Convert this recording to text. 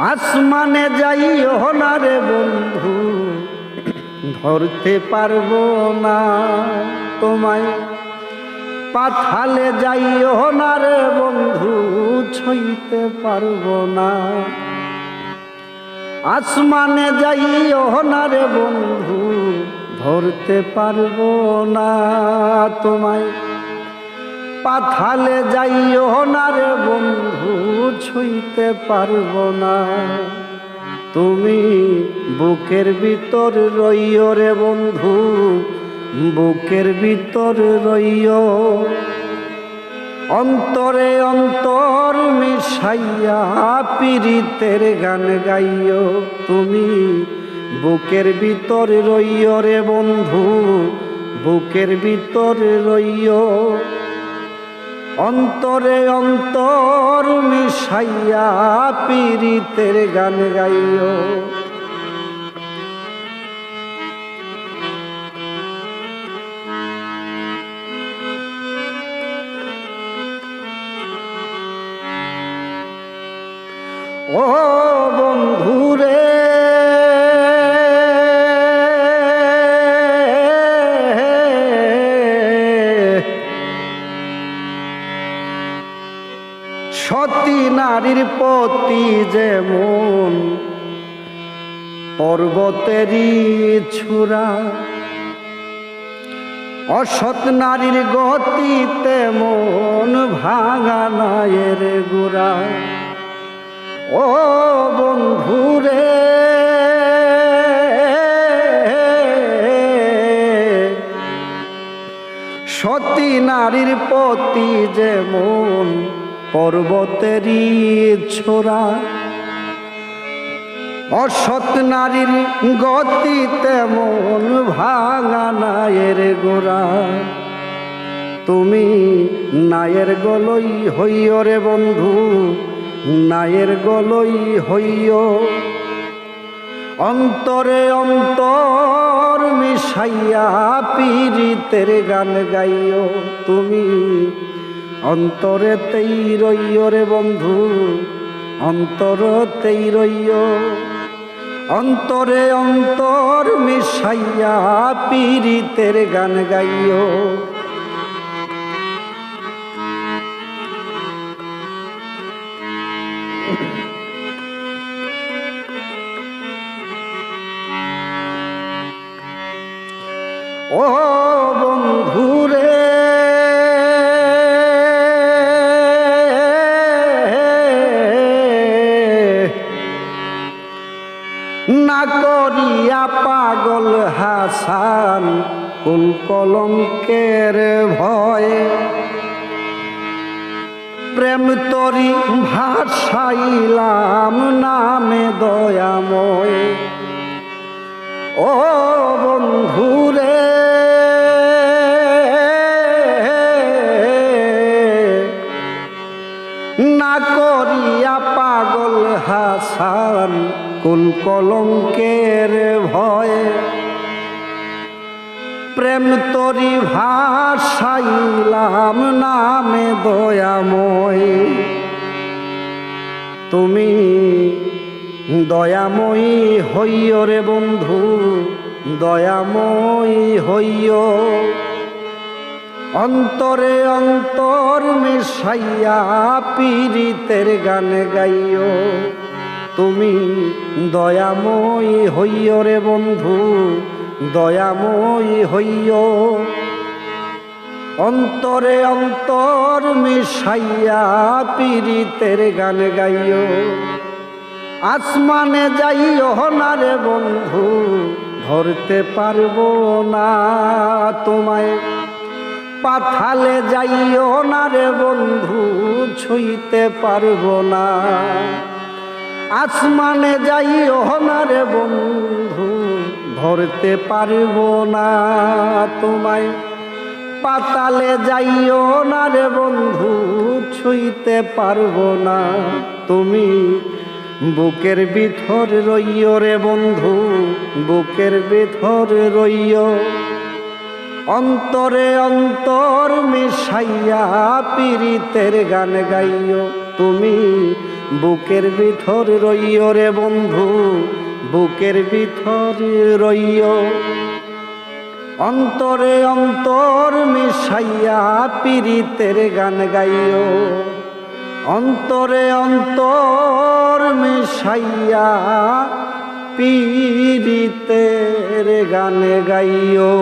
আসমানে যাইও না রে বন্ধু, ধরতে পারবো না তোমায়। পাতালে যাইও না রে বন্ধু, ছুঁইতে পারবো না। আসমানে যাইও না রে বন্ধু, ধরতে পারবো না তোমায়। পাতালে যাইও না রে বন্ধু, ছুঁইতে পারবো না। তুমি বুকের ভিতর রইও রে বন্ধু, বুকের ভিতর রইও। অন্তরে অন্তর মিশাইয়া পীড়িতের গান গাইও। তুমি বুকের ভিতর রইও রে বন্ধু, বুকের ভিতর রইও। অন্তরে অন্তর মিশাইয়া পীড়িতের গান গাইও। ও বন্ধুরে সতী নারীর পতি যেমন পর্বতেরই ছুরা, অসৎ নারীর গতি তেমন ভাঙা নায়ের গোড়া। ও বন্ধুরে সতী নারীর পতি যেমন পর্বতেরই ছোরা, অসৎ নারীর গতি তেমন ভাঙা নায়ের গোড়া। তুমি নায়ের গলই হইও রে বন্ধু, নায়ের গলই হইও। অন্তরে অন্তর মিশাইয়া পীড়িতের গান গাইও। তুমি অন্তরেতেই রইও রে বন্ধু, অন্তরতেই রইও। অন্তরে অন্তর মিশাইয়া পীড়িতের গান গাইও। ও বন্ধুরে না করিয়া পাগল হাসান কুল কলঙ্কের ভয়, প্রেম তরি ভাসাইলাম নামে দয়াময়। ও বন্ধুরে না করিয়া পাগল হাসান কুল কলঙ্কের ভয়, প্রেম তরি ভাসাইলাম নামে দয়াময়। তুমি দয়াময়ী হইও রে বন্ধু, দয়াময়ী হইও। অন্তরে অন্তর মিশাইয়া পীড়িতের গান গাইও। তুমি দয়াময়ী হইও রে বন্ধু, দয়াময়ী হইও। অন্তরে অন্তর মিশাইয়া পীড়িতের গান গাইও। আসমানে যাইও না রে বন্ধু, ধরতে পারবো না তোমায়। পাতালে যাইও না রে বন্ধু, ছুঁইতে পারবো না। আসমানে যাইও না রে বন্ধু, ধরতে পারবো না তোমায়। পাতালে যাইও না রে বন্ধু, ছুঁইতে পারবো না। তুমি বুকের ভিতর রইও রে বন্ধু, বুকের ভিতর রইও। অন্তরে অন্তর মিশাইয়া পীড়িতের গান গাইও। তুমি বুকের ভিতর রইও রে বন্ধু, বুকের ভিতর রইও। অন্তরে অন্তর মিশাইয়া পীড়িতের গান গাইও, অন্তরে অন্তর মিশাইয়া পীড়িতের গান গাইও।